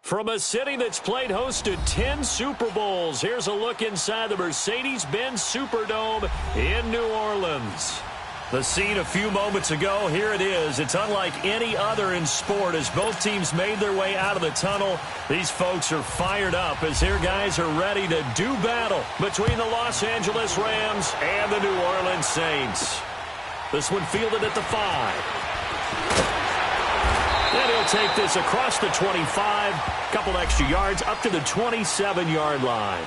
From a city that's played host to 10 Super Bowls, here's a look inside the Mercedes-Benz Superdome in New Orleans. The scene a few moments ago, here it is. It's unlike any other in sport as both teams made their way out of the tunnel. These folks are fired up as their guys are ready to do battle between the Los Angeles Rams and the New Orleans Saints. This one fielded at the 5. And he'll take this across the 25, couple extra yards up to the 27-yard line.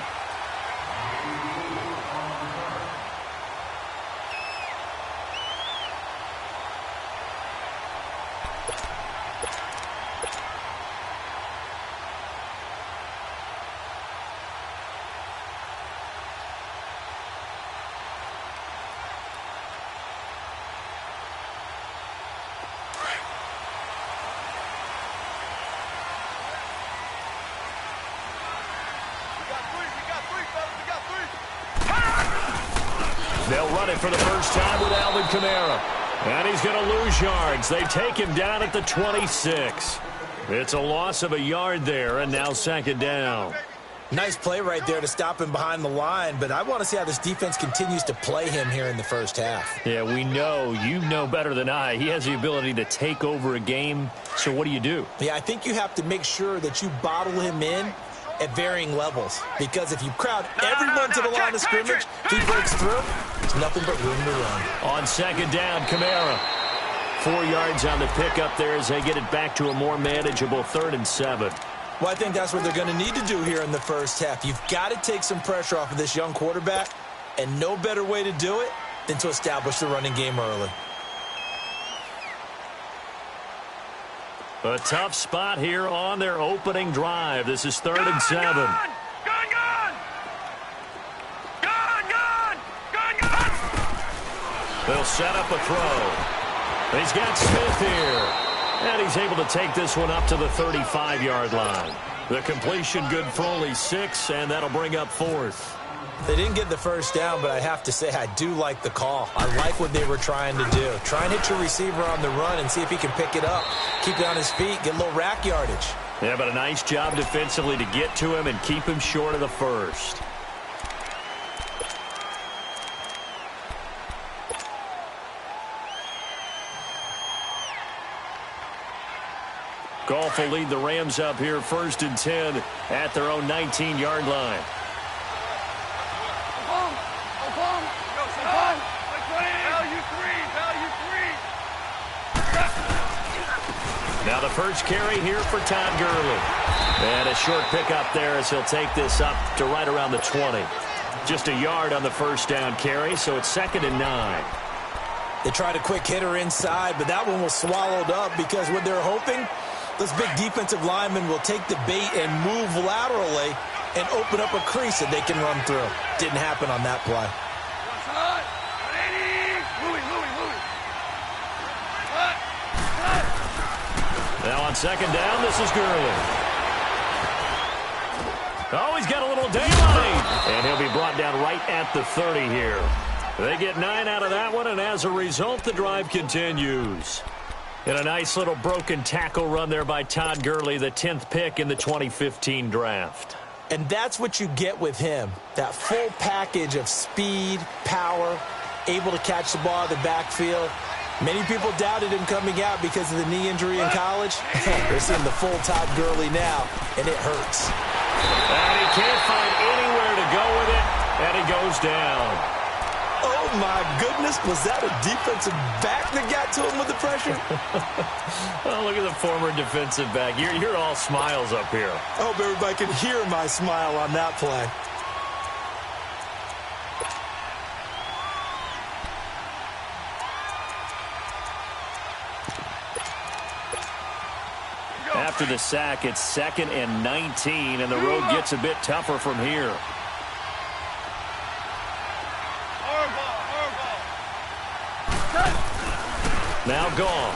They'll run it for the first time with Alvin Kamara. And he's going to lose yards. They take him down at the 26. It's a loss of a yard there, and now second down. Nice play right there to stop him behind the line, but I want to see how this defense continues to play him here in the first half. Yeah, we know. You know better than I. He has the ability to take over a game, so what do? Yeah, I think you have to make sure that you bottle him in at varying levels, because if you crowd everyone to the line of scrimmage, if he breaks through, there's nothing but room to run. On second down, Kamara. 4 yards on the pickup there as they get it back to a more manageable 3rd and 7. Well, I think that's what they're going to need to do here in the first half. You've got to take some pressure off of this young quarterback, and no better way to do it than to establish the running game early. A tough spot here on their opening drive. This is 3rd and 7. They'll set up a throw. He's got Smith here. And he's able to take this one up to the 35-yard line. The completion good for only 6, and that'll bring up 4th. They didn't get the first down, but I have to say I do like the call. I like what they were trying to do. Try and hit your receiver on the run and see if he can pick it up. Keep it on his feet, get a little rack yardage. Yeah, but a nice job defensively to get to him and keep him short of the first. Goff will lead the Rams up here 1st and 10 at their own 19-yard line. Now the first carry here for Todd Gurley. And a short pickup there as he'll take this up to right around the 20. Just a yard on the first down carry, so it's 2nd and 9. They tried a quick hitter inside, but that one was swallowed up because what they're hoping, those big defensive linemen will take the bait and move laterally and open up a crease that they can run through. Didn't happen on that play. Now on second down, this is Gurley. Oh, he's got a little daylight. And he'll be brought down right at the 30 here. They get 9 out of that one, and as a result, the drive continues. And a nice little broken tackle run there by Todd Gurley, the 10th pick in the 2015 draft. And that's what you get with him, that full package of speed, power, able to catch the ball in the backfield. Many people doubted him coming out because of the knee injury in college. They're seeing the full Todd Gurley now, and it hurts. And he can't find anywhere to go with it, and he goes down. Oh, my goodness. Was that a defensive back that got to him with the pressure? Oh, look at the former defensive back. You're all smiles up here. I hope everybody can hear my smile on that play. After the sack, it's 2nd and 19, and the road gets a bit tougher from here. Now Goff.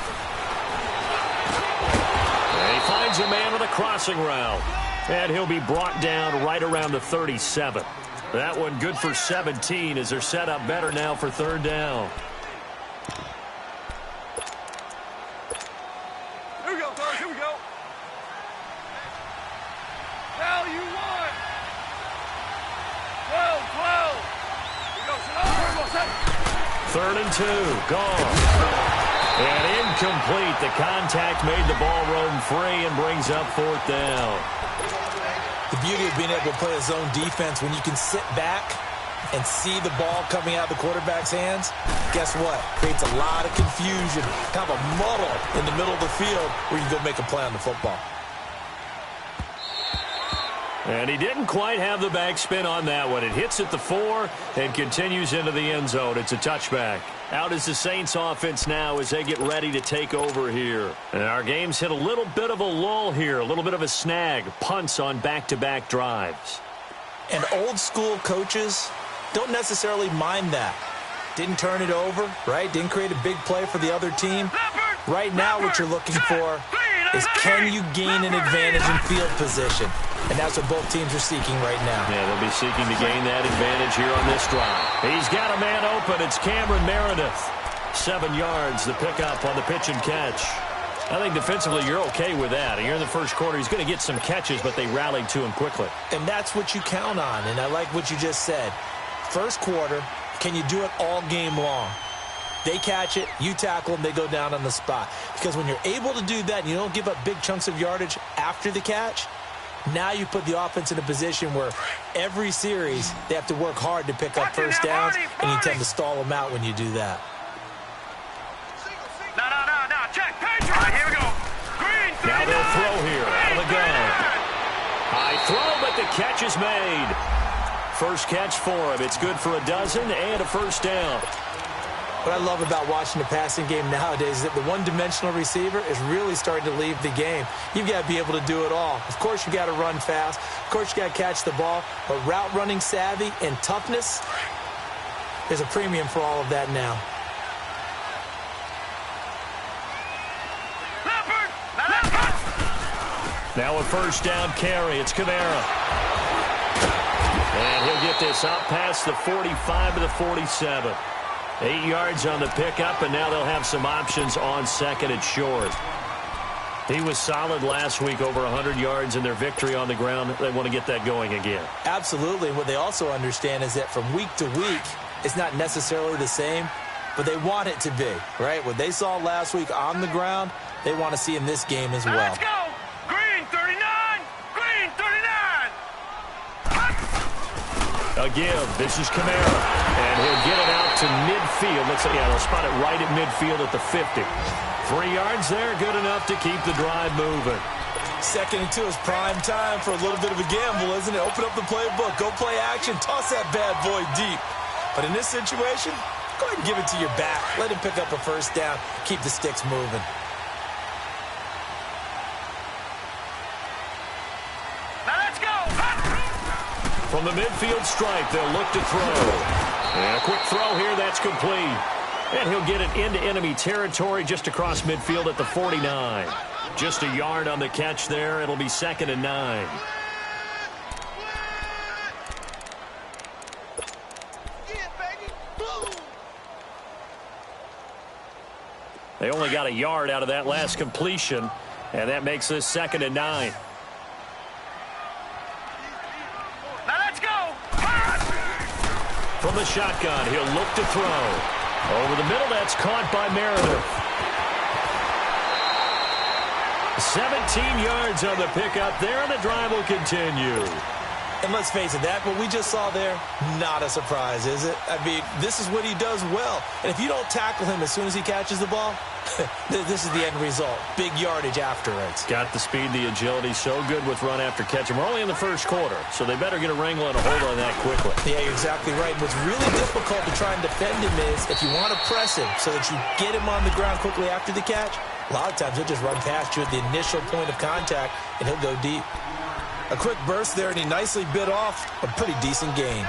And he finds a man with a crossing route. And he'll be brought down right around the 37. That one good for 17 as they're set up better now for 3rd down. Here we go, fellas. Here we go. 3rd and 2. Gone. And incomplete. The contact made the ball roam free and brings up 4th down. The beauty of being able to play a zone defense, when you can sit back and see the ball coming out of the quarterback's hands, guess what? Creates a lot of confusion, kind of a muddle in the middle of the field where you can go make a play on the football. And he didn't quite have the backspin on that one. It hits at the 4 and continues into the end zone. It's a touchback. Out is the Saints offense now as they get ready to take over here. And our game's hit a little bit of a lull here, a little bit of a snag. Punts on back-to-back drives. And old school coaches don't necessarily mind that. Didn't turn it over, right? Didn't create a big play for the other team. Right now what you're looking for is, can you gain an advantage in field position? And that's what both teams are seeking right now. Yeah, they'll be seeking to gain that advantage here on this drive. He's got a man open. It's Cameron Meredith. 7 yards, the pickup on the pitch and catch. I think defensively you're okay with that. Here in the first quarter, he's going to get some catches, but they rallied to him quickly. And that's what you count on, and I like what you just said. First quarter, can you do it all game long? They catch it, you tackle them, they go down on the spot. Because when you're able to do that and you don't give up big chunks of yardage after the catch, now you put the offense in a position where every series they have to work hard to pick up first downs, and you tend to stall them out when you do that. No, check, Patriot. Here we go. Green, now they'll throw here out of the gun. High throw, but the catch is made. First catch for him. It's good for a dozen and a first down. What I love about watching the passing game nowadays is that the one-dimensional receiver is really starting to leave the game. You've got to be able to do it all. Of course, you got to run fast. Of course, you got to catch the ball. But route running savvy and toughness, there's a premium for all of that now. Now a first down carry. It's Kamara. And he'll get this up past the 45 to the 47. 8 yards on the pickup, and now they'll have some options on second and short. He was solid last week, over 100 yards in their victory on the ground. They want to get that going again. Absolutely. What they also understand is that from week to week, it's not necessarily the same, but they want it to be, right? What they saw last week on the ground, they want to see in this game as well. Let's go. Green 39. Green 39. A give. This is Kamara. And he'll get it out to midfield. Looks like, they'll spot it right at midfield at the 50. 3 yards there, good enough to keep the drive moving. 2nd and 2 is prime time for a little bit of a gamble, isn't it? Open up the playbook, go play action, toss that bad boy deep. But in this situation, go ahead and give it to your back. Let him pick up a first down, keep the sticks moving. Now let's go. From the midfield stripe, they'll look to throw. And a quick throw here, that's complete. And he'll get it into enemy territory just across midfield at the 49. Just a yard on the catch there. It'll be 2nd and 9. They only got a yard out of that last completion, and that makes this 2nd and 9. From the shotgun, he'll look to throw. Over the middle, that's caught by Meredith. 17 yards on the pickup there, and the drive will continue. And let's face it, that what we just saw there, not a surprise, is it? I mean, this is what he does well. And if you don't tackle him as soon as he catches the ball, this is the end result. Big yardage afterwards. Got the speed, the agility, so good with run after catch. And we're only in the first quarter, so they better get a wrangle and a hold on that quickly. Yeah, you're exactly right. What's really difficult to try and defend him is if you want to press him so that you get him on the ground quickly after the catch, a lot of times he'll just run past you at the initial point of contact, and he'll go deep. A quick burst there, and he nicely bit off a pretty decent gain.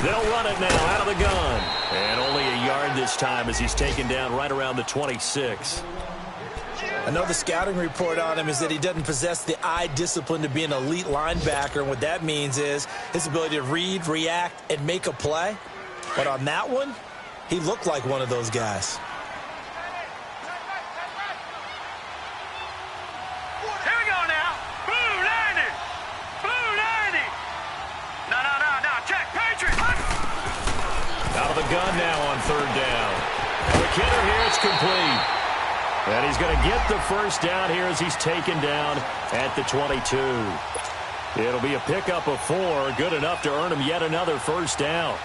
They'll run it now out of the gun. And only a yard this time as he's taken down right around the 26. I know the scouting report on him is that he doesn't possess the eye discipline to be an elite linebacker, and what that means is his ability to read, react, and make a play. But on that one, he looked like one of those guys. Here we go now. Blue 90. Blue 90. No. Check. Patriot. Out of the gun now on third down. And the kidder here, it's complete. And he's going to get the first down here as he's taken down at the 22. It'll be a pickup of 4, good enough to earn him yet another first down.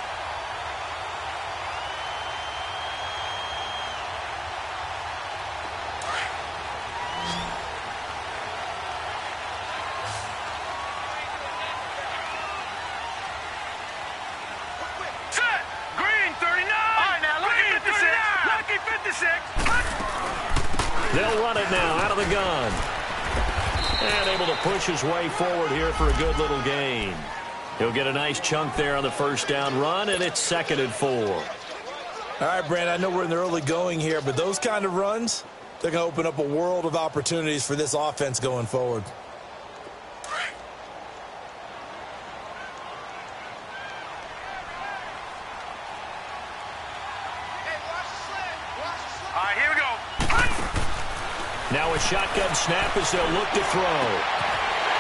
Set. Green 39. All right, now, Green 56. Lucky 56. They'll run it now out of the gun. And able to push his way forward here for a good little gain. He'll get a nice chunk there on the first down run, and it's 2nd and 4. All right, Brandon, I know we're in the early going here, but those kind of runs, they're going to open up a world of opportunities for this offense going forward. All right, here we go. Now a shotgun snap as they'll look to throw.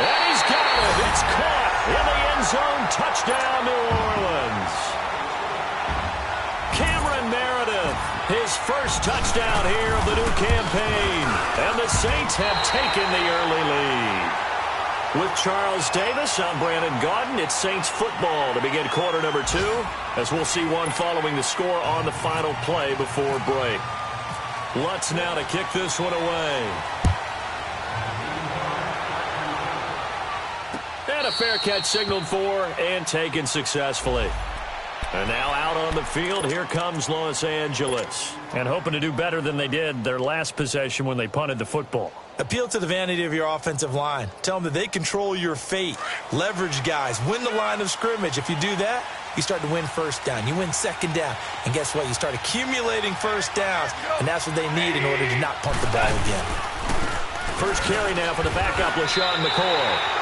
And he's got it. It's caught in the end zone. Touchdown, New Orleans. Cameron Meredith, his first touchdown here of the new campaign. And the Saints have taken the early lead. With Charles Davis, I'm Brandon Gaudin. It's Saints football to begin quarter number 2, as we'll see one following the score on the final play before break. Lutz now to kick this one away. And a fair catch signaled for and taken successfully. And now out on the field, here comes Los Angeles. And hoping to do better than they did their last possession when they punted the football. Appeal to the vanity of your offensive line. Tell them that they control your fate. Leverage guys. Win the line of scrimmage. If you do that, you start to win first down. You win second down. And guess what? You start accumulating first downs. And that's what they need in order to not punt the ball again. First carry now for the backup, LaShawn McCoy.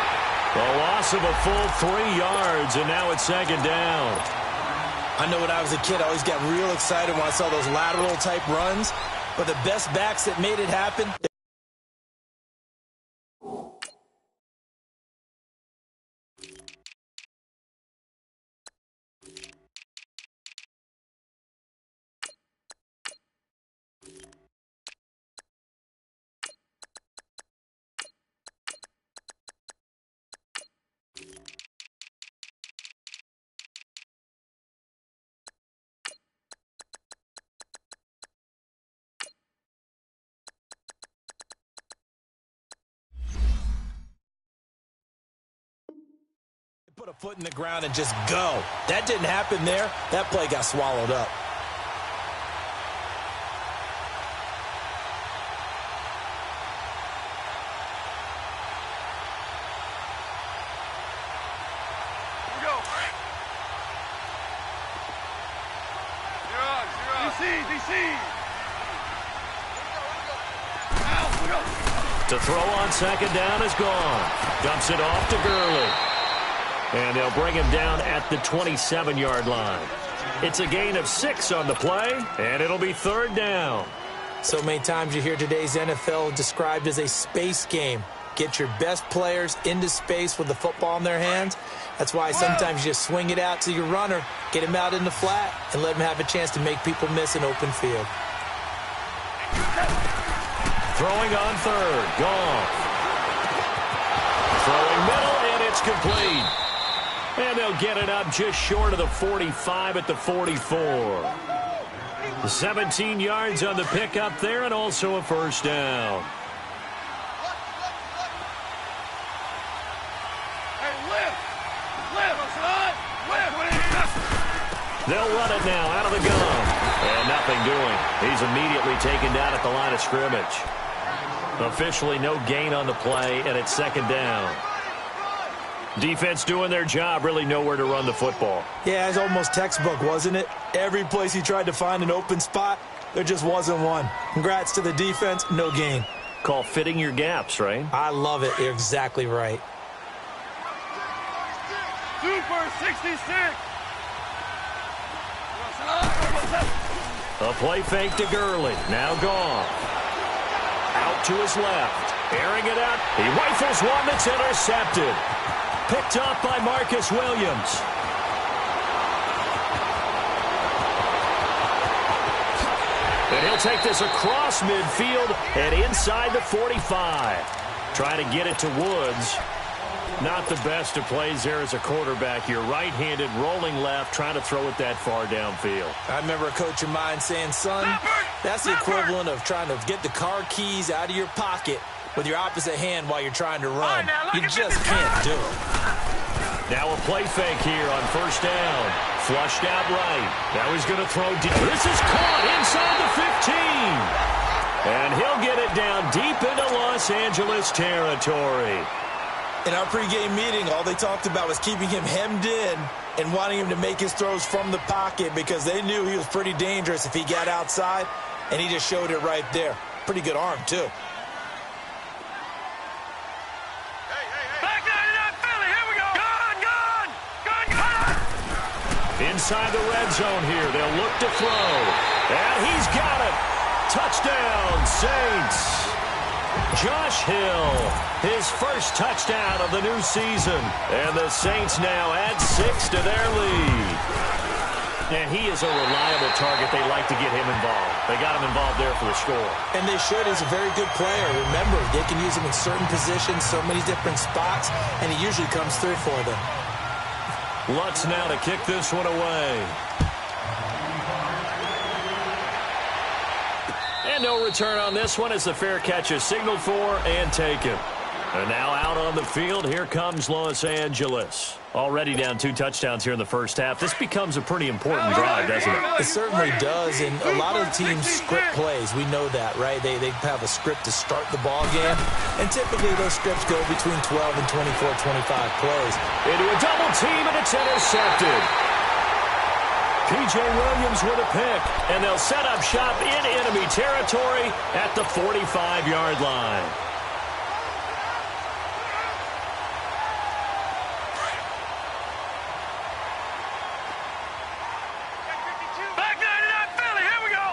The loss of a full 3 yards, and now it's 2nd down. I know when I was a kid, I always got real excited when I saw those lateral-type runs. But the best backs that made it happen... Put a foot in the ground and just go. That didn't happen there. That play got swallowed up. Here we go. DC. To throw on 2nd down is gone. Dumps it off to Gurley. And they'll bring him down at the 27-yard line. It's a gain of 6 on the play, and it'll be 3rd down. So many times you hear today's NFL described as a space game. Get your best players into space with the football in their hands. That's why sometimes you just swing it out to your runner, get him out in the flat, and let him have a chance to make people miss an open field. Throwing on 3rd. Goff. Throwing middle, and it's complete. And they'll get it up just short of the 45 at the 44. 17 yards on the pickup there, and also a first down. They'll run it now out of the gun. And nothing doing. He's immediately taken down at the line of scrimmage. Officially no gain on the play, and it's 2nd down. Defense doing their job, really nowhere to run the football. Yeah, it's almost textbook, wasn't it? Every place he tried to find an open spot, there just wasn't one. Congrats to the defense, no gain. call fitting your gaps, right? I love it. You're exactly right. Super 66. A play fake to Gurley. Now gone. Out to his left. Airing it out. He rifles one that's intercepted. Picked up by Marcus Williams. And he'll take this across midfield and inside the 45. Trying to get it to Woods. Not the best of plays there as a quarterback. You're right-handed, rolling left, trying to throw it that far downfield. I remember a coach of mine saying, son, that's the equivalent of trying to get the car keys out of your pocket with your opposite hand while you're trying to run. You just can't do it. Now a play fake here on first down. Flushed out right. Now he's going to throw deep. This is caught inside the 15. And he'll get it down deep into Los Angeles territory. In our pregame meeting, all they talked about was keeping him hemmed in and wanting him to make his throws from the pocket because they knew he was pretty dangerous if he got outside, and he just showed it right there. Pretty good arm, too. Back 99 Philly, here we go. Gun. Inside the red zone here. They'll look to throw. And he's got it. Touchdown, Saints. Josh Hill, his first touchdown of the new season. And the Saints now add 6 to their lead. And he is a reliable target. They like to get him involved. They got him involved there for the score. And they should. He's a very good player. Remember, they can use him in certain positions, so many different spots, and he usually comes through for them. Lutz now to kick this one away. And no return on this one as the fair catch is signaled for and taken. And now out on the field, here comes Los Angeles. Already down 2 touchdowns here in the first half. This becomes a pretty important drive, doesn't it? It certainly does, and a lot of teams script plays. We know that, right? They have a script to start the ball game, and typically those scripts go between 12 and 24, 25 plays. Into a double team, and it's intercepted. P.J. Williams with a pick, and they'll set up shop in enemy territory at the 45-yard line. Back 99 Philly, here we go.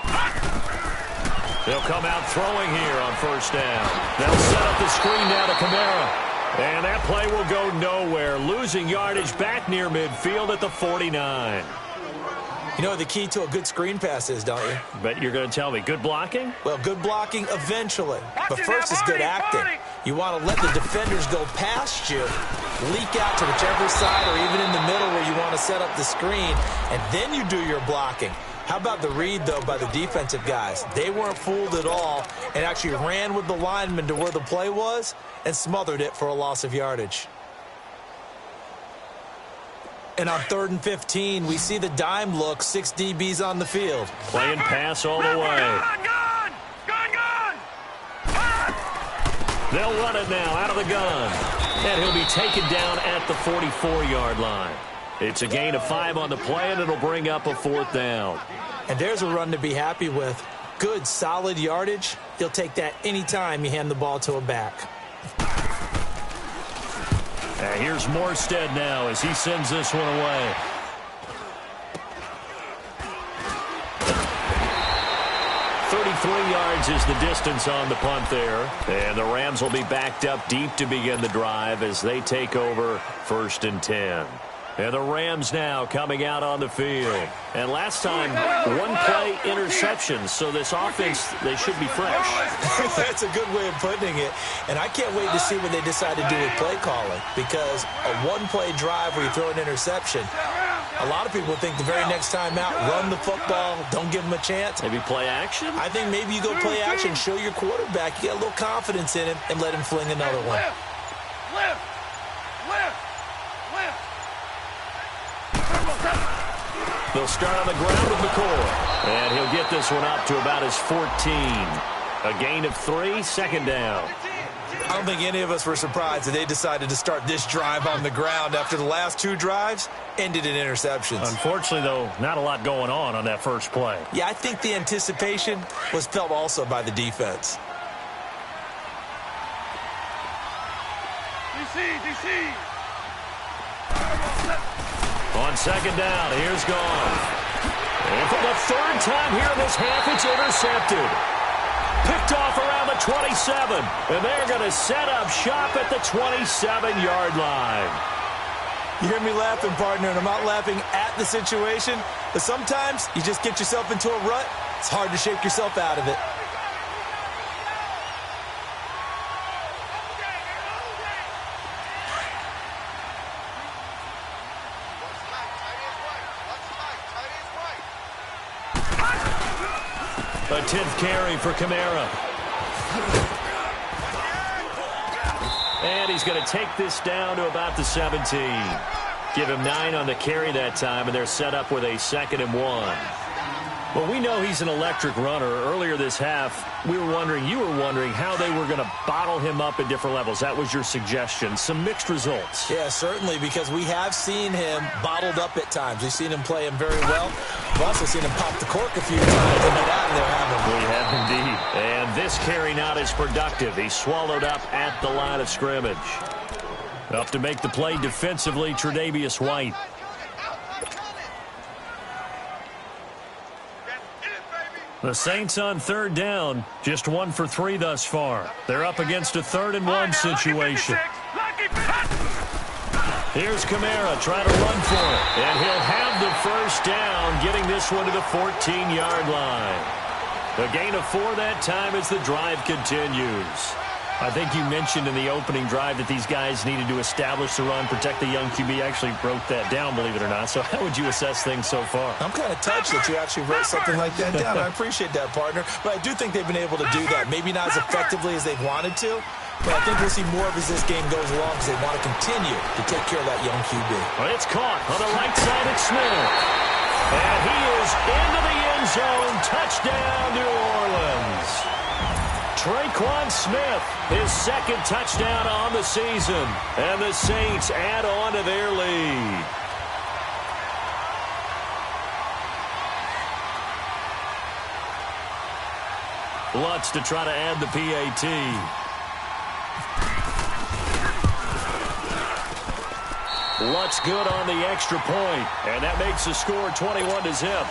They'll come out throwing here on first down. They'll set up the screen now to Kamara. And that play will go nowhere. Losing yardage back near midfield at the 49. You know what the key to a good screen pass is, don't you? Bet you're going to tell me. Good blocking? Well, good blocking eventually. But first is good acting. You want to let the defenders go past you, leak out to whichever side or even in the middle where you want to set up the screen, and then you do your blocking. How about the read, though, by the defensive guys? They weren't fooled at all and actually ran with the lineman to where the play was and smothered it for a loss of yardage. And on 3rd and 15, we see the dime look, 6 DBs on the field. Playing pass all the way. Gun. They'll run it now out of the gun. And he'll be taken down at the 44-yard line. It's a gain of 5 on the play, and it'll bring up a 4th down. And there's a run to be happy with. Good, solid yardage. You'll take that anytime you hand the ball to a back. And here's Morstead now as he sends this one away. Yards is the distance on the punt there. And the Rams will be backed up deep to begin the drive as they take over 1st and 10. And the Rams now coming out on the field. And last time, 1-play interceptions. So this offense, they should be fresh. That's a good way of putting it. And I can't wait to see what they decide to do with play calling. Because a 1-play drive where you throw an interception, a lot of people think the very next time out, run the football, don't give them a chance. Maybe play action? I think maybe you go play action, show your quarterback, you get a little confidence in him, and let him fling another one. Lift. They'll start on the ground with McCoy. And he'll get this one up to about his 14. A gain of 3, 2nd down. I don't think any of us were surprised that they decided to start this drive on the ground after the last 2 drives ended in interceptions. Unfortunately, though, not a lot going on that first play. Yeah, I think the anticipation was felt also by the defense. On second down, here's Goff. And for the third time here in this half, it's intercepted. Picked off around the 27. And they're going to set up shop at the 27-yard line. You hear me laughing, partner, and I'm not laughing at the situation, but sometimes you just get yourself into a rut. It's hard to shake yourself out of it. A 10th carry for Kamara. And he's going to take this down to about the 17. Give him 9 on the carry that time, and they're set up with a 2nd and 1. Well, we know he's an electric runner. Earlier this half, you were wondering how they were going to bottle him up at different levels. That was your suggestion. Some mixed results. Yeah, certainly, because we have seen him bottled up at times. We've seen him play him very well. We've also seen him pop the cork a few times and get out of there, haven't we? We have indeed. And this carry not as productive. He's swallowed up at the line of scrimmage. Up to make the play defensively, Tre'Davious White. The Saints on third down, just 1 for 3 thus far. They're up against a 3rd and 1 situation. Here's Kamara trying to run for it. And he'll have the first down, getting this one to the 14-yard line. The gain of 4 that time as the drive continues. I think you mentioned in the opening drive that these guys needed to establish the run, protect the young QB. I actually wrote that down, believe it or not. So how would you assess things so far? I'm kind of touched that you actually wrote something like that down. I appreciate that, partner. But I do think they've been able to do that. Maybe not as effectively as they've wanted to, but I think we'll see more of as this game goes along because they want to continue to take care of that young QB. Well, it's caught on the right side at Smith. And he is into the end zone. Touchdown, New Orleans. Tre'Quan Smith, his 2nd touchdown on the season. And the Saints add on to their lead. Lutz to try to add the PAT. Lutz good on the extra point. And that makes the score 21-0.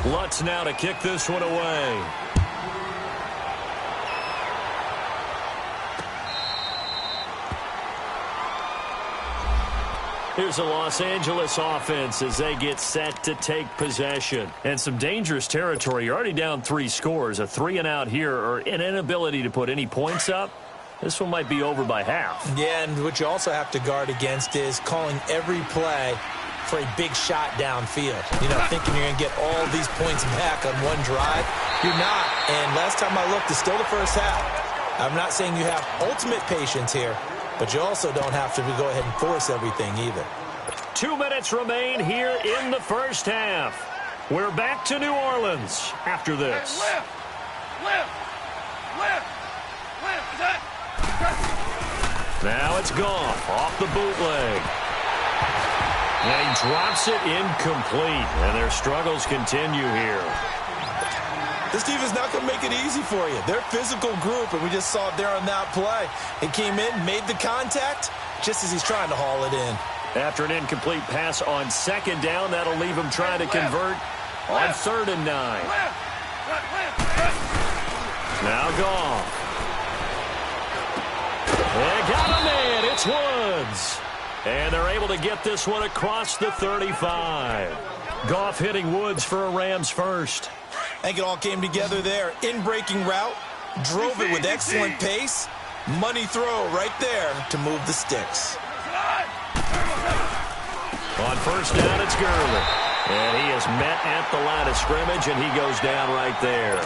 Lutz now to kick this one away. Here's a Los Angeles offense as they get set to take possession. And some dangerous territory. You're already down 3 scores. A 3-and-out here or an inability to put any points up. This one might be over by half. Yeah, and what you also have to guard against is calling every play for a big shot downfield. You know, thinking you're going to get all these points back on one drive. You're not. And last time I looked, it's still the first half. I'm not saying you have ultimate patience here, but you also don't have to go ahead and force everything either. 2 minutes remain here in the first half. We're back to New Orleans after this. Lift. Now it's Goff off the bootleg. And he drops it incomplete. And their struggles continue here. This defense not going to make it easy for you. They're a physical group, and we just saw it there on that play. He came in, made the contact, just as he's trying to haul it in. After an incomplete pass on 2nd down, that'll leave him trying to convert on 3rd and 9. Now Goff. They got a man. It's Woods. And they're able to get this one across the 35. Goff hitting Woods for a Rams first. I think it all came together there. In-breaking route, drove it with excellent pace. Money throw right there to move the sticks. On 1st down, it's Gurley. And he is met at the line of scrimmage, and he goes down right there.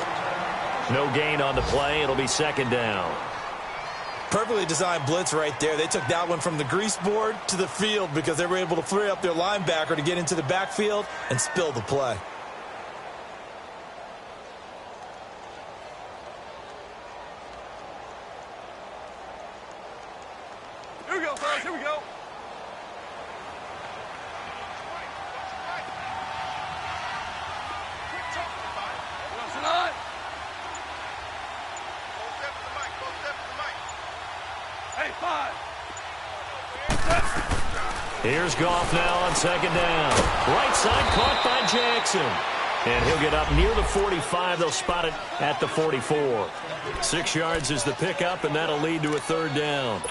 No gain on the play. It'll be 2nd down. Perfectly designed blitz right there. They took that one from the grease board to the field because they were able to free up their linebacker to get into the backfield and spill the play. Here we go, fellas. Here we go. Hey, 5. Here's Goff now on second down. Right side caught by Jackson. And he'll get up near the 45. They'll spot it at the 44. 6 yards is the pickup, and that'll lead to a third down.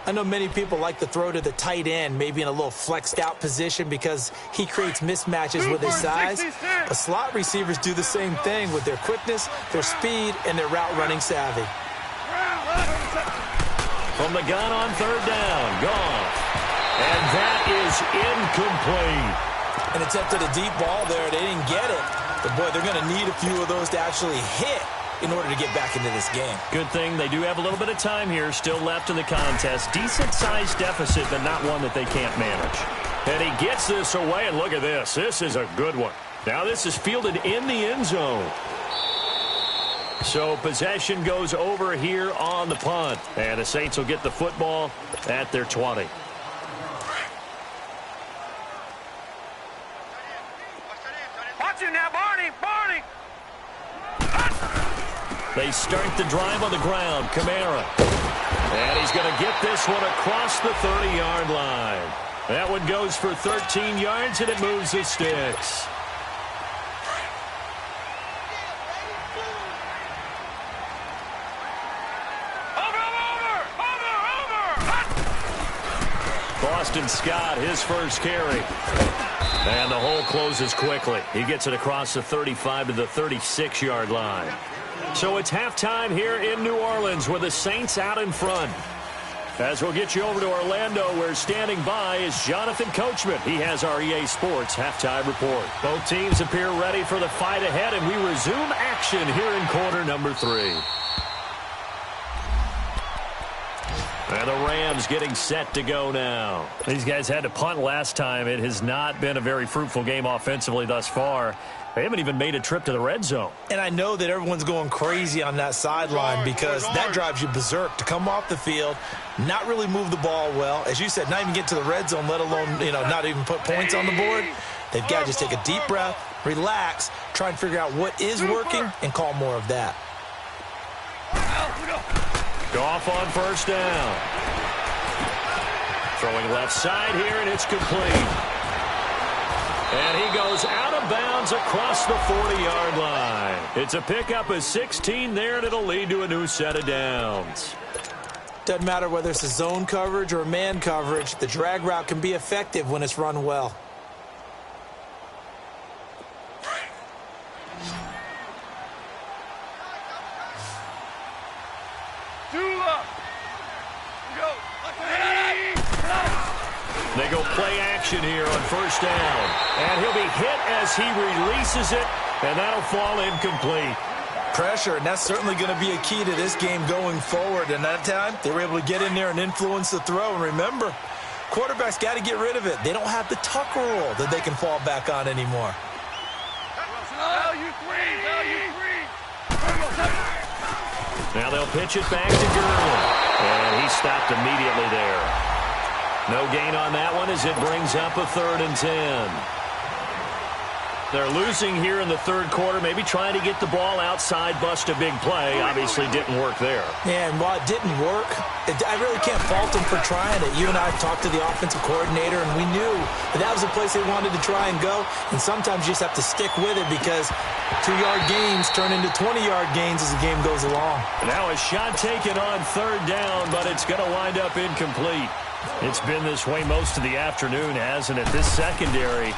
I know many people like to throw to the tight end, maybe in a little flexed out position because he creates mismatches with his size. But slot receivers do the same thing with their quickness, their speed, and their route running savvy. From the gun on third down, Goff. And that is incomplete. And attempted a deep ball there. They didn't get it. But, boy, they're going to need a few of those to actually hit in order to get back into this game. Good thing they do have a little bit of time here still left in the contest. Decent-sized deficit, but not one that they can't manage. And he gets this away, and look at this. This is a good one. Now this is fielded in the end zone. So possession goes over here on the punt. And the Saints will get the football at their 20. Watch you now, Barney. Barney. They start the drive on the ground. Kamara. And he's going to get this one across the 30-yard line. That one goes for 13 yards, and it moves the sticks. Boston Scott, his first carry. And the hole closes quickly. He gets it across the 35 to the 36-yard line. So it's halftime here in New Orleans with the Saints out in front. As we'll get you over to Orlando, where standing by is Jonathan Coachman. He has our EA Sports halftime report. Both teams appear ready for the fight ahead, and we resume action here in quarter number 3. And the Rams getting set to go now. These guys had to punt last time. It has not been a very fruitful game offensively thus far. They haven't even made a trip to the red zone. And I know that everyone's going crazy on that sideline because that drives you berserk to come off the field, not really move the ball well. As you said, not even get to the red zone, let alone, not even put points on the board. They've got to just take a deep breath, relax, try and figure out what is working, and call more of that. Goff on first down. Throwing left side here, and it's complete. And he goes out of bounds across the 40-yard line. It's a pickup of 16 there, and it'll lead to a new set of downs. Doesn't matter whether it's a zone coverage or man coverage, the drag route can be effective when it's run well. They go play action here on first down. And he'll be hit as he releases it, and that'll fall incomplete. Pressure, and that's certainly going to be a key to this game going forward. And that time, they were able to get in there and influence the throw. And remember, quarterbacks got to get rid of it. They don't have the tuck rule that they can fall back on anymore. Now they'll pitch it back to Gurley. And he stopped immediately there. No gain on that one as it brings up a 3rd and 10. They're losing here in the third quarter, maybe trying to get the ball outside, bust a big play. Obviously didn't work there. Yeah, and while it didn't work, I really can't fault them for trying it. You and I talked to the offensive coordinator, and we knew that was the place they wanted to try and go. And sometimes you just have to stick with it because 2-yard gains turn into 20-yard gains as the game goes along. Now a shot taken on third down, but it's going to wind up incomplete. It's been this way most of the afternoon, hasn't it? This secondary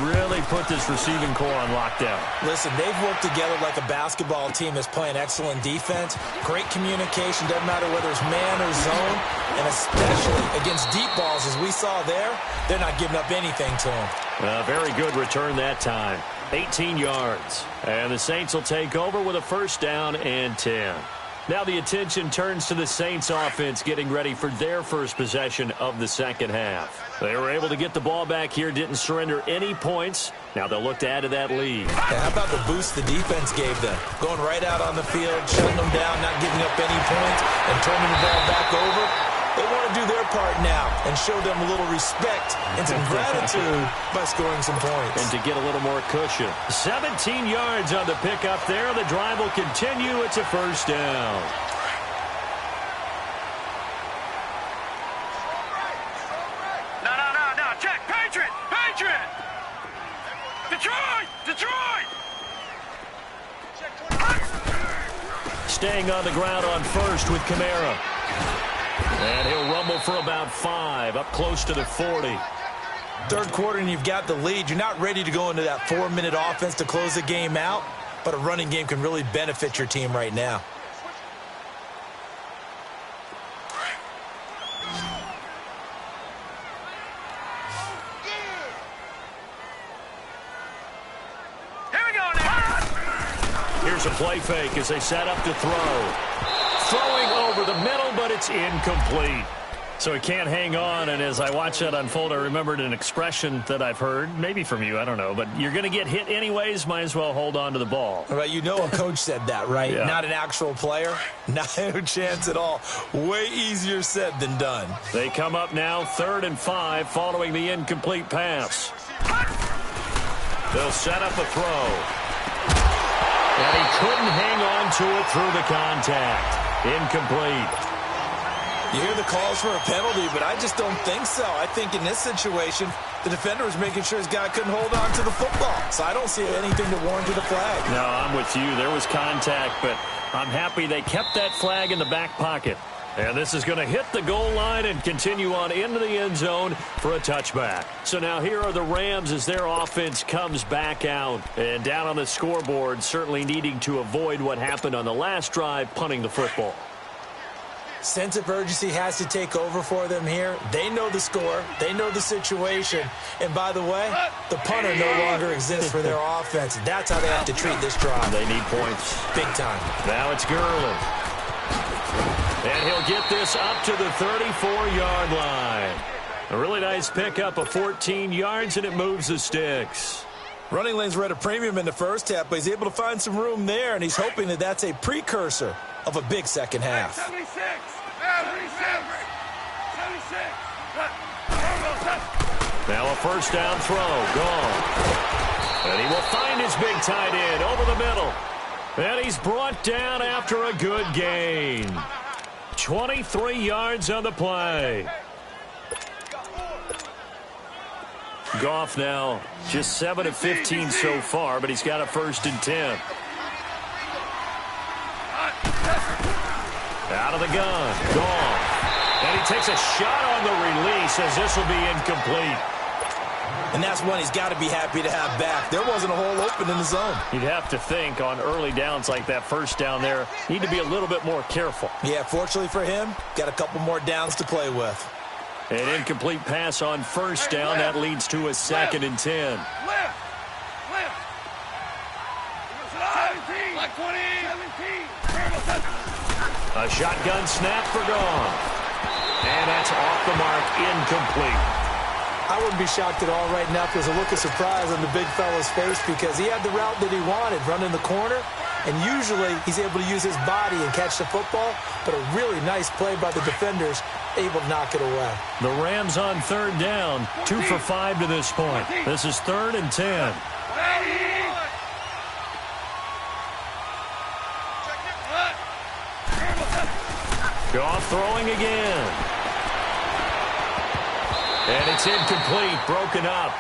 really put this receiving core on lockdown. Listen, they've worked together like a basketball team that's playing excellent defense. Great communication, doesn't matter whether it's man or zone. And especially against deep balls, as we saw there, they're not giving up anything to them. Very good return that time. 18 yards. And the Saints will take over with a first down and 10. Now the attention turns to the Saints offense getting ready for their first possession of the second half. They were able to get the ball back here, didn't surrender any points. Now they'll look to add to that lead. Yeah, how about the boost the defense gave them? Going right out on the field, shutting them down, not giving up any points, and turning the ball back over. They want to do their part now and show them a little respect and some gratitude by scoring some points. And to get a little more cushion. 17 yards on the pickup there. The drive will continue. It's a first down. Detroit! Detroit! Staying on the ground on first with Kamara. And he'll rumble for about 5, up close to the 40. Third quarter and you've got the lead. You're not ready to go into that 4-minute offense to close the game out, but a running game can really benefit your team right now. Here's a play fake as they set up to throw. Throwing over the middle, but it's incomplete. So he can't hang on, and as I watch that unfold, I remembered an expression that I've heard, maybe from you, I don't know, but you're going to get hit anyways, might as well hold on to the ball. Right, you know a coach said that, right? Yeah. Not an actual player. Not a chance at all. Way easier said than done. They come up now 3rd and 5 following the incomplete pass. They'll set up a throw. And he couldn't hang on to it through the contact. Incomplete. You hear the calls for a penalty, but I just don't think so. I think in this situation, the defender was making sure his guy couldn't hold on to the football. So I don't see anything to warrant a flag. No, I'm with you. There was contact, but I'm happy they kept that flag in the back pocket. And this is going to hit the goal line and continue on into the end zone for a touchback. So now here are the Rams as their offense comes back out. And down on the scoreboard, certainly needing to avoid what happened on the last drive, punting the football. Sense of urgency has to take over for them here. They know the score. They know the situation. And by the way, the punter no longer exists for their offense. That's how they have to treat this drive. They need points. Big time. Now it's Gurley. And he'll get this up to the 34-yard line. A really nice pickup of 14 yards, and it moves the sticks. Running lanes were at a premium in the first half, but he's able to find some room there, and he's hoping that that's a precursor of a big second half. 76. 76. Now a first down throw, gone. And he will find his big tight end over the middle. And he's brought down after a good gain. 23 yards on the play. Goff now just 7 of 15 so far, but he's got a 1st and 10. Out of the gun, Goff. And he takes a shot on the release as this will be incomplete. And that's one he's got to be happy to have back. There wasn't a hole open in the zone. You'd have to think on early downs like that first down there, need to be a little bit more careful. Yeah, fortunately for him, got a couple more downs to play with. An incomplete pass on first down. That leads to a 2nd and 10. A shotgun snap for Goff. And that's off the mark, incomplete. I wouldn't be shocked at all right now if there's a look of surprise on the big fella's face because he had the route that he wanted, running the corner, and usually he's able to use his body and catch the football, but a really nice play by the defenders, able to knock it away. The Rams on 3rd down, 2 for 5 to this point. This is 3rd and 10. Goff throwing again. And it's incomplete, broken up.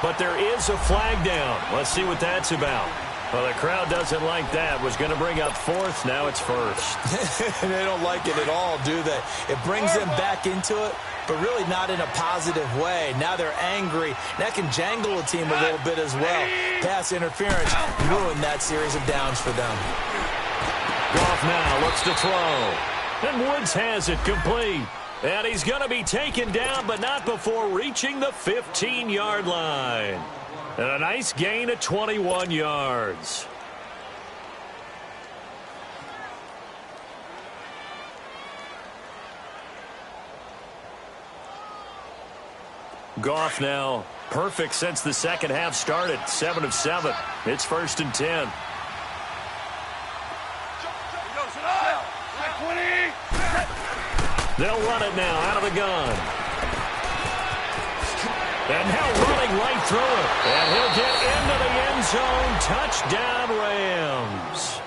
But there is a flag down. Let's see what that's about. Well, the crowd doesn't like that. Was going to bring up 4th. Now it's 1st. They don't like it at all, do they? It brings them back into it, but really not in a positive way. Now they're angry. That can jangle a team a little bit as well. Pass interference ruined that series of downs for them. Goff now looks to throw. And Woods has it complete. And he's going to be taken down, but not before reaching the 15-yard line. And a nice gain of 21 yards. Goff now perfect since the second half started. 7 of 7. It's 1st and 10. They'll run it now out of the gun. And now running right through it. And he'll get into the end zone. Touchdown, Rams.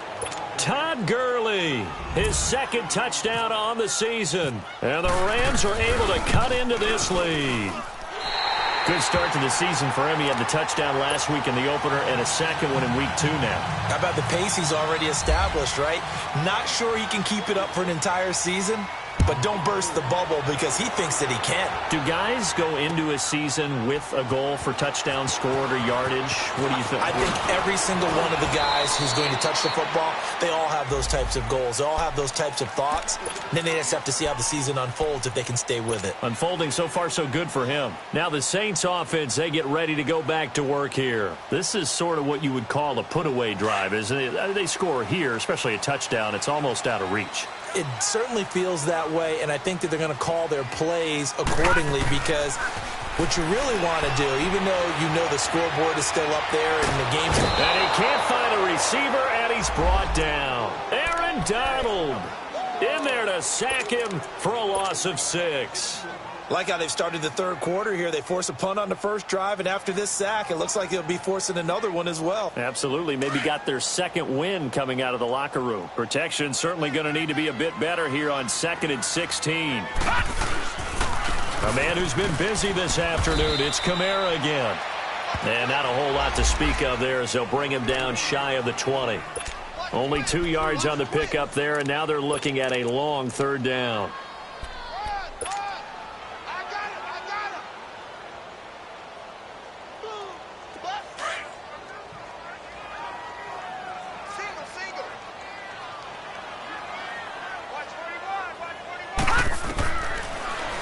Todd Gurley, his 2nd touchdown on the season. And the Rams are able to cut into this lead. Good start to the season for him. He had the touchdown last week in the opener and a second one in week 2 now. How about the pace he's already established, right? Not sure he can keep it up for an entire season, but don't burst the bubble because he thinks that he can. Do guys go into a season with a goal for touchdown scored or yardage? What do you think? I think every single one of the guys who's going to touch the football, they all have those types of goals. They all have those types of thoughts. And then they just have to see how the season unfolds if they can stay with it. Unfolding so far so good for him. Now the Saints offense, they get ready to go back to work here. This is sort of what you would call a put-away drive, isn't it? They score here, especially a touchdown. It's almost out of reach. It certainly feels that way, and I think that they're going to call their plays accordingly because what you really want to do, even though you know the scoreboard is still up there and the game's... And he can't find a receiver, and he's brought down. Aaron Donald in there to sack him for a loss of 6. Like how they've started the third quarter here. They force a punt on the first drive, and after this sack, it looks like they'll be forcing another one as well. Absolutely. Maybe got their second win coming out of the locker room. Protection certainly going to need to be a bit better here on 2nd and 16. A man who's been busy this afternoon. It's Kamara again. And not a whole lot to speak of there as they'll bring him down shy of the 20. Only 2 yards on the pickup there, and now they're looking at a long 3rd down.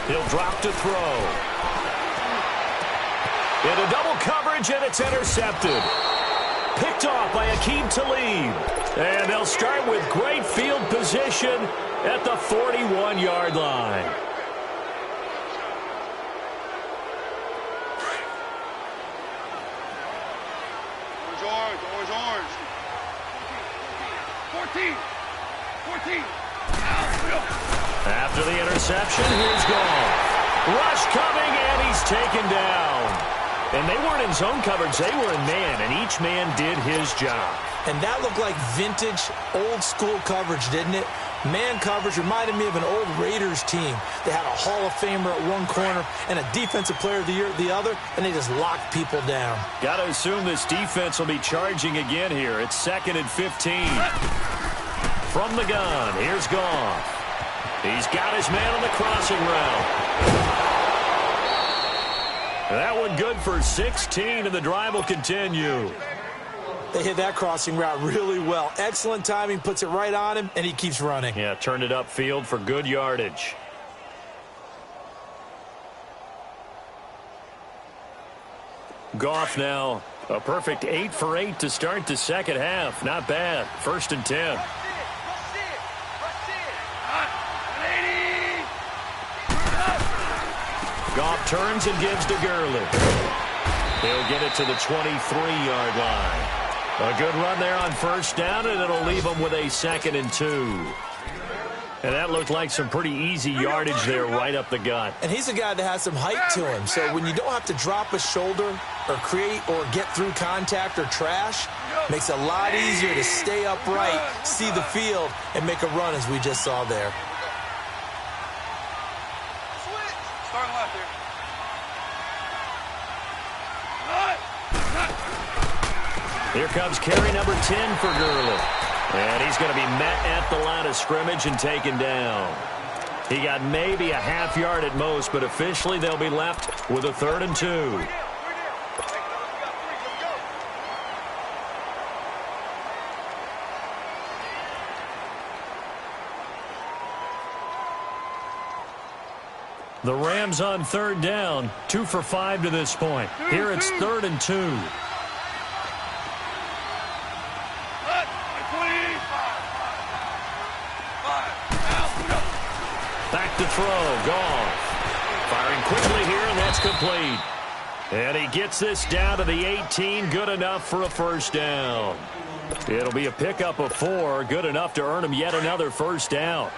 He'll drop to throw. Into double coverage, and it's intercepted. Picked off by Aqib Talib. And they'll start with great field position at the 41-yard line. Orange. 14. After the interception, here's Goff. Rush coming, and he's taken down. And they weren't in zone coverage. They were in man, and each man did his job. And that looked like vintage, old-school coverage, didn't it? Man coverage reminded me of an old Raiders team. They had a Hall of Famer at one corner and a Defensive Player of the Year at the other, and they just locked people down. Got to assume this defense will be charging again here. It's 2nd and 15. From the gun, here's Goff. He's got his man on the crossing route. That one good for 16, and the drive will continue. They hit that crossing route really well. Excellent timing, puts it right on him, and he keeps running. Yeah, turned it upfield for good yardage. Goff now, a perfect 8 for 8 to start the second half. Not bad. 1st and 10. Goff turns and gives to Gurley. He'll get it to the 23-yard line. A good run there on 1st down, and it'll leave him with a 2nd and 2. And that looked like some pretty easy yardage there right up the gut. And he's a guy that has some height to him, so when you don't have to drop a shoulder or create or get through contact or trash, makes it a lot easier to stay upright, see the field, and make a run as we just saw there. Here comes carry number 10 for Gurley. And he's going to be met at the line of scrimmage and taken down. He got maybe a half yard at most, but officially they'll be left with a 3rd and 2. The Rams on 3rd down, 2 for 5 to this point. Here it's 3rd and 2. Back to throw, Goff. Firing quickly here, and that's complete. And he gets this down to the 18, good enough for a 1st down. It'll be a pickup of 4, good enough to earn him yet another 1st down.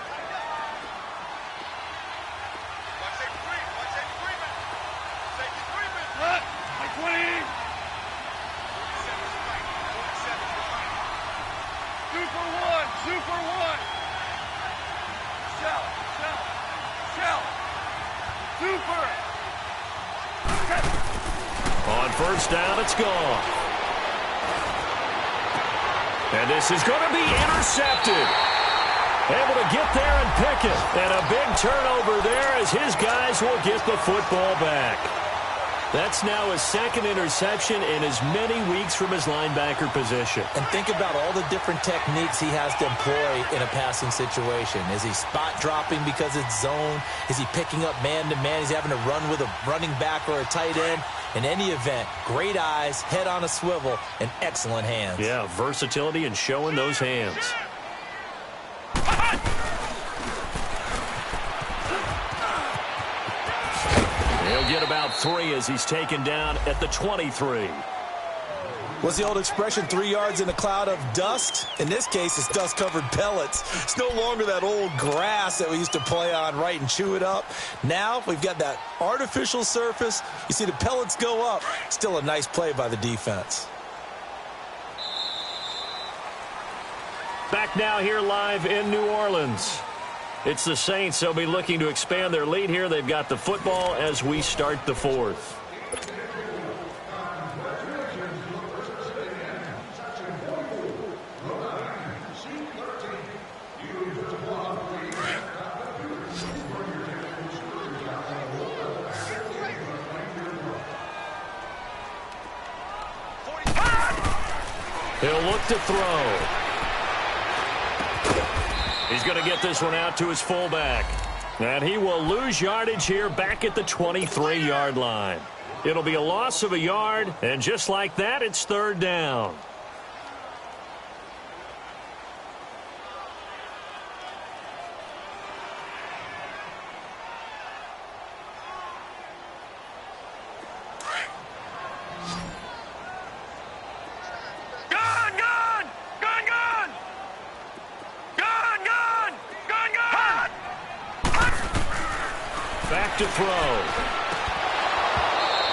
first down. It's gone. And this is going to be intercepted. Able to get there and pick it. And a big turnover there as his guys will get the football back. That's now his second interception in as many weeks from his linebacker position. And think about all the different techniques he has to employ in a passing situation. Is he spot dropping because it's zone? Is he picking up man-to-man? He's having to run with a running back or a tight end. In any event, great eyes, head on a swivel, and excellent hands. Yeah, versatility and showing those hands. He'll get about 3 as he's taken down at the 23. What's the old expression, 3 yards in a cloud of dust? In this case, it's dust-covered pellets. It's no longer that old grass that we used to play on, right, and chew it up. Now we've got that artificial surface. You see the pellets go up. Still a nice play by the defense. Back now here live in New Orleans. It's the Saints. They'll be looking to expand their lead here. They've got the football as we start the fourth. He'll look to throw. He's going to get this one out to his fullback. And he will lose yardage here back at the 23-yard line. It'll be a loss of a yard, and just like that, it's third down. Back to throw.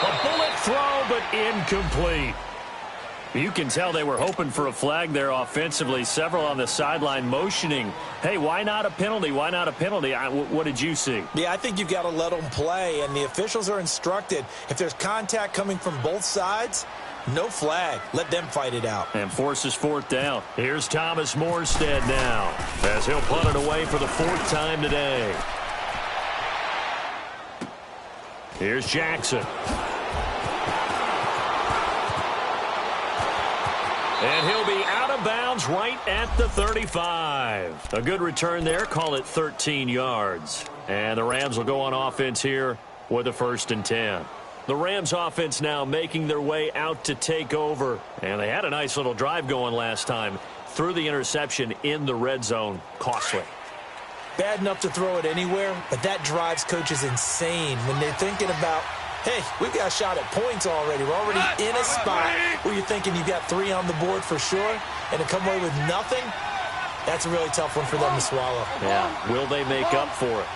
A bullet throw, but incomplete. You can tell they were hoping for a flag there offensively. Several on the sideline motioning, hey, why not a penalty? Why not a penalty? What did you see? Yeah, I think you've got to let them play, and the officials are instructed. If there's contact coming from both sides, no flag. Let them fight it out. And forces fourth down. Here's Thomas Morstead now as he'll punt it away for the 4th time today. Here's Jackson. And he'll be out of bounds right at the 35. A good return there. Call it 13 yards. And the Rams will go on offense here with a 1st and 10. The Rams offense now making their way out to take over. And they had a nice little drive going last time. Threw the interception in the red zone. Costly. Bad enough to throw it anywhere, but that drives coaches insane when they're thinking about, hey, we've got a shot at points already. We're already in a spot where you're thinking you've got 3 on the board for sure, and to come away with nothing, that's a really tough one for them to swallow. Yeah, will they make up for it?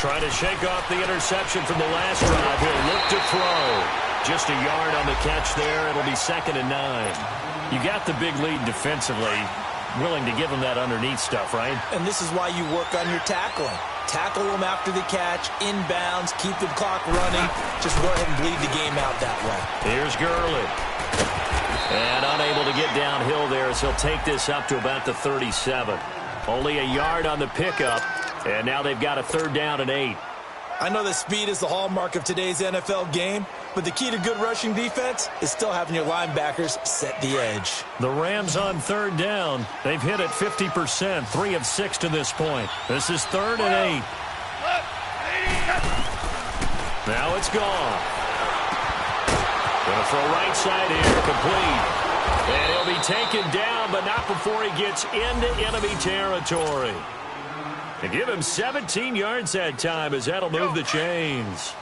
Trying to shake off the interception from the last drive. He'll look to throw. Just a yard on the catch there. It'll be 2nd and 9. You got the big lead defensively. Willing to give them that underneath stuff, right? And this is why you work on your tackling. Tackle them after the catch, inbounds, keep the clock running. Just go ahead and bleed the game out that way. Here's Gurley. And unable to get downhill there as he'll take this up to about the 37. Only a yard on the pickup, and now they've got a 3rd down and 8. I know that speed is the hallmark of today's NFL game, but the key to good rushing defense is still having your linebackers set the edge. The Rams on 3rd down. They've hit it 50%, 3 of 6 to this point. This is 3rd and 8. Now it's gone. Going to throw right side here, complete. And he'll be taken down, but not before he gets into enemy territory. And give him 17 yards that time as that'll move the chains.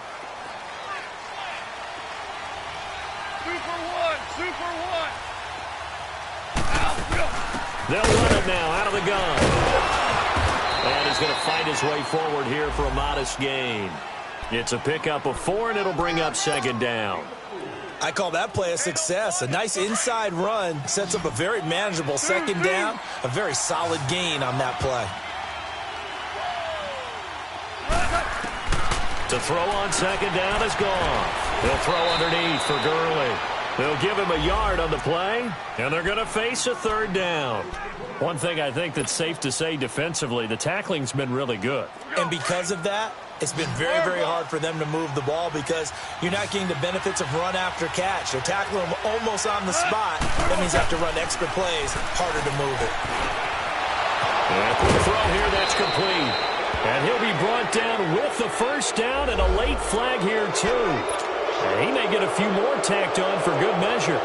Super one. They'll run it now out of the gun. And he's going to fight his way forward here for a modest gain. It's a pickup of 4, and it'll bring up 2nd down. I call that play a success. A nice inside run sets up a very manageable 2nd down. A very solid gain on that play. To throw on second down is gone. He'll throw underneath for Gurley. They'll give him a yard on the play, and they're going to face a third down. One thing I think that's safe to say defensively, the tackling's been really good. And because of that, it's been very, very hard for them to move the ball because you're not getting the benefits of run after catch. They're tackling him almost on the spot. That means you have to run extra plays, harder to move it. And quick throw here, that's complete. And he'll be brought down with the first down and a late flag here, too. And he may get a few more tacked on for good measure.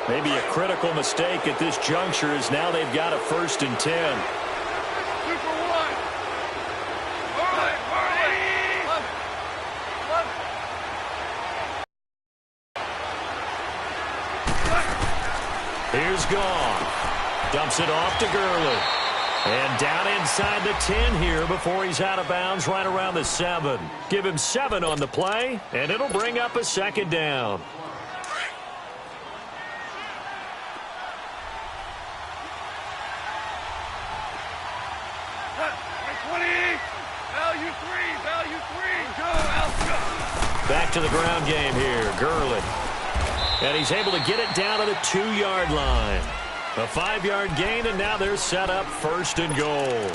Maybe a critical mistake at this juncture is now they've got a 1st and 10. Here's Goff. Dumps it off to Gurley. And down inside the 10 here before he's out of bounds right around the 7. Give him 7 on the play, and it'll bring up a second down. Back to the ground game here, Gurley. And he's able to get it down to the 2-yard line. A 5-yard gain, and now they're set up 1st and goal.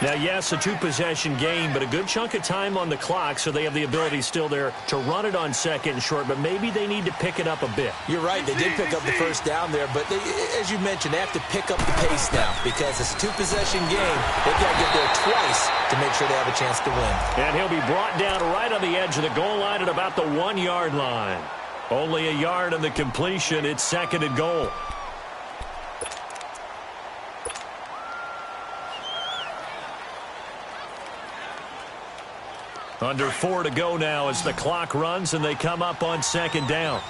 Now, yes, a 2-possession game, but a good chunk of time on the clock, so they have the ability still there to run it on 2nd and short, but maybe they need to pick it up a bit. You're right. They did pick up the first down there, but as you mentioned, they have to pick up the pace now because it's a 2-possession game. They've got to get there twice to make sure they have a chance to win. And he'll be brought down right on the edge of the goal line at about the 1-yard line. Only a yard on the completion. It's 2nd and goal. Under 4 to go now as the clock runs and they come up on 2nd down.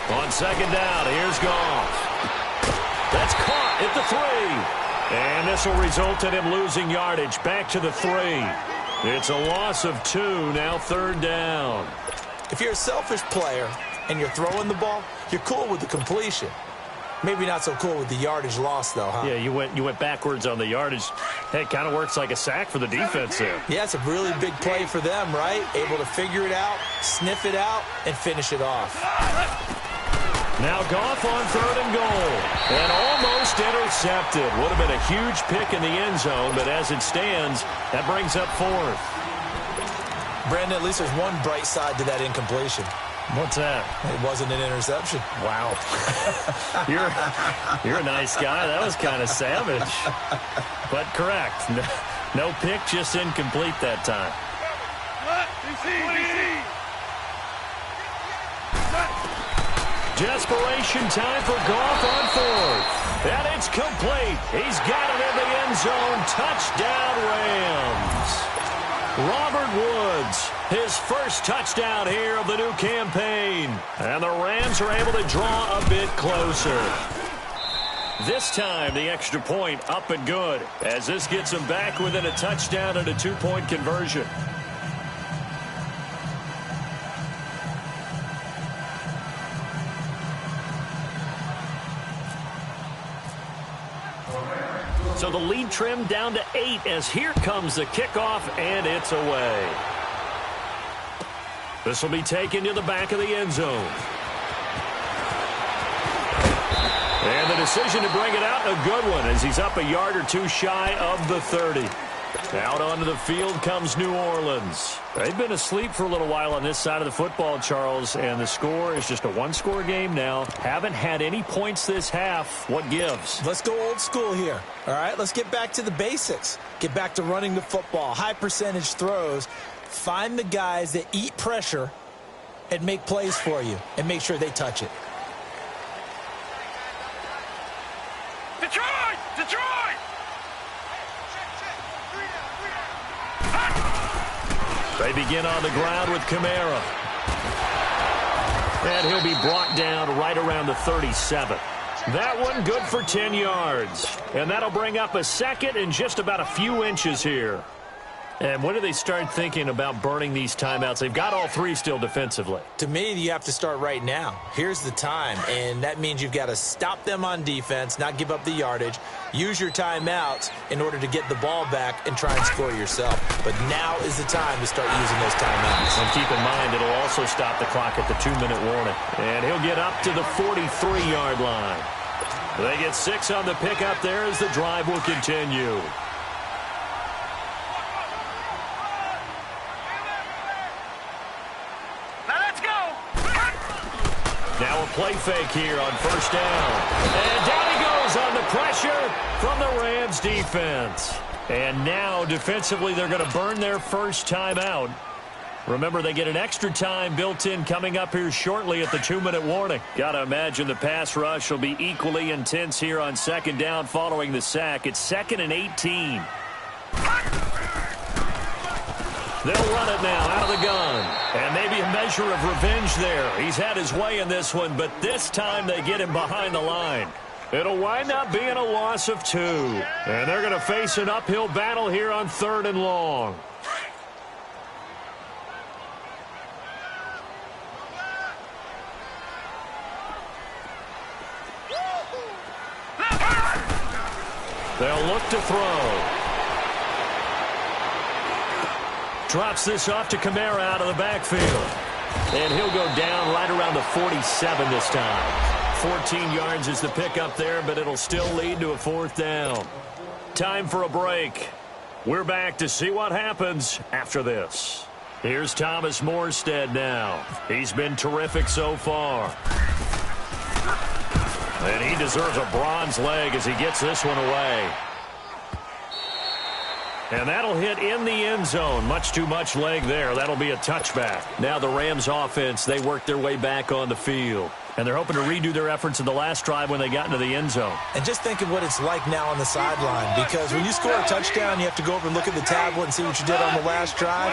On 2nd down, here's Goff. That's caught at the 3. And this will result in him losing yardage back to the 3. It's a loss of 2, now 3rd down. If you're a selfish player and you're throwing the ball, you're cool with the completion. Maybe not so cool with the yardage loss, though, huh? Yeah, you went backwards on the yardage. Hey, it kind of works like a sack for the defense there. Yeah, it's a really big play for them, right? Able to figure it out, sniff it out, and finish it off. Now Goff on 3rd and goal. And almost intercepted. Would have been a huge pick in the end zone, but as it stands, that brings up 4th. Brandon, at least there's one bright side to that incompletion. What's that? It wasn't an interception. Wow. You're a nice guy. That was kind of savage. But correct. No pick, just incomplete that time. Desperation time for Goff on 4th. And it's complete. He's got it in the end zone. Touchdown, Rams. Robert Woods, his first touchdown here of the new campaign. And the Rams are able to draw a bit closer. This time, the extra point up and good, as this gets them back within a touchdown and a 2-point conversion. So the lead trimmed down to 8 as here comes the kickoff, and it's away. This will be taken to the back of the end zone. And the decision to bring it out, a good one, as he's up a yard or 2 shy of the 30. Out onto the field comes New Orleans. They've been asleep for a little while on this side of the football, Charles, and the score is just a 1-score game now. Haven't had any points this half. What gives? Let's go old school here. All right, let's get back to the basics. Get back to running the football, high percentage throws. Find the guys that eat pressure and make plays for you and make sure they touch it. Detroit! Detroit! They begin on the ground with Kamara. And he'll be brought down right around the 37. That one good for 10 yards. And that'll bring up a 2nd and just about a few inches here. And when do they start thinking about burning these timeouts? They've got all three still defensively. To me, you have to start right now. Here's the time, and that means you've got to stop them on defense, not give up the yardage, use your timeouts in order to get the ball back and try and score yourself. But now is the time to start using those timeouts. And keep in mind, it'll also stop the clock at the 2-minute warning. And he'll get up to the 43-yard line. They get 6 on the pickup there as the drive will continue. Now a play fake here on first down. And down he goes on the pressure from the Rams defense. And now defensively they're going to burn their first time out. Remember, they get an extra time built in coming up here shortly at the 2-minute warning. Got to imagine the pass rush will be equally intense here on second down following the sack. It's 2nd and 18. They'll run it now out of the gun. And maybe a measure of revenge there. He's had his way in this one, but this time they get him behind the line. It'll wind up being a loss of 2. And they're going to face an uphill battle here on 3rd and long. They'll look to throw. Drops this off to Kamara out of the backfield. And he'll go down right around the 47 this time. 14 yards is the pickup there, but it'll still lead to a 4th down. Time for a break. We're back to see what happens after this. Here's Thomas Morstead now. He's been terrific so far. And he deserves a bronze leg as he gets this one away. And that'll hit in the end zone. Much too much leg there. That'll be a touchback. Now the Rams offense, they work their way back on the field. And they're hoping to redo their efforts in the last drive when they got into the end zone. And just think of what it's like now on the sideline. Because when you score a touchdown, you have to go over and look at the tablet and see what you did on the last drive.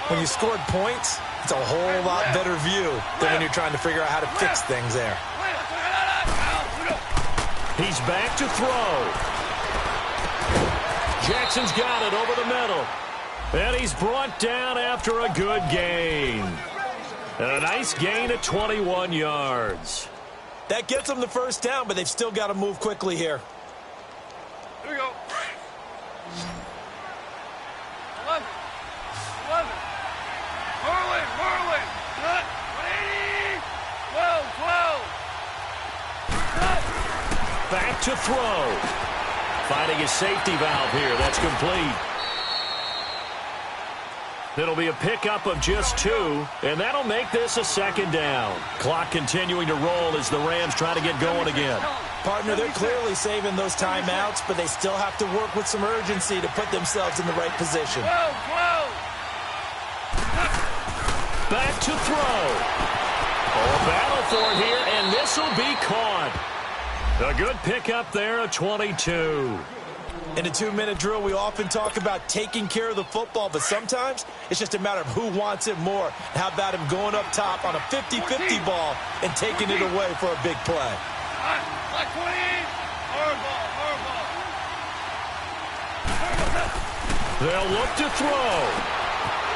When you scored points, it's a whole lot better view than when you're trying to figure out how to fix things there. He's back to throw. Jackson's got it over the middle. And he's brought down after a good gain. And a nice gain of 21 yards. That gets them the first down, but they've still got to move quickly here. Here we go. 11. Marlin. 180. 12. Back to throw. Finding a safety valve here. That's complete. It'll be a pickup of just 2, and that'll make this a 2nd down. Clock continuing to roll as the Rams try to get going again. Partner, they're clearly saving those timeouts, but they still have to work with some urgency to put themselves in the right position. Back to throw. A battle for it here, and this will be caught. A good pickup there, a 22. In a 2-minute drill, we often talk about taking care of the football, but sometimes it's just a matter of who wants it more. How about him going up top on a 50-50 ball and taking it away for a big play? They'll look to throw.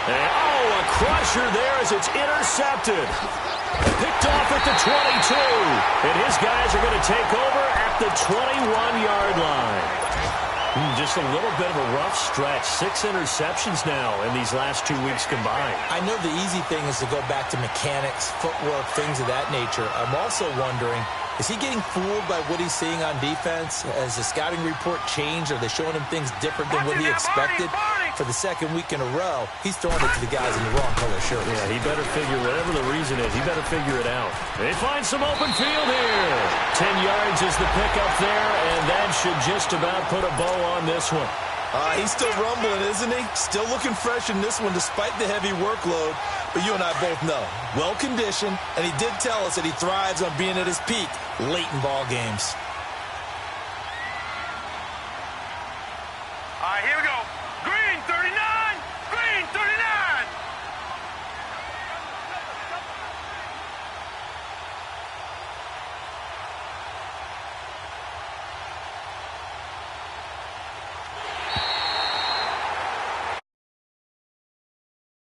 And, a crusher there as it's intercepted. Picked off at the 22. And his guys are going to take over at the 21-yard line. Just a little bit of a rough stretch. 6 interceptions now in these last 2 weeks combined. I know the easy thing is to go back to mechanics, footwork, things of that nature. I'm also wondering, is he getting fooled by what he's seeing on defense? Has the scouting report changed? Are they showing him things different than what he expected? For the 2nd week in a row, he's throwing it to the guys in the wrong color shirts. Yeah, he better figure, whatever the reason is, he better figure it out. They find some open field here. 10 yards is the pickup there, and that should just about put a bow on this one. He's still rumbling, isn't he? Still looking fresh in this one despite the heavy workload. But you and I both know, well-conditioned, and he did tell us that he thrives on being at his peak late in ball games. All right, here we go.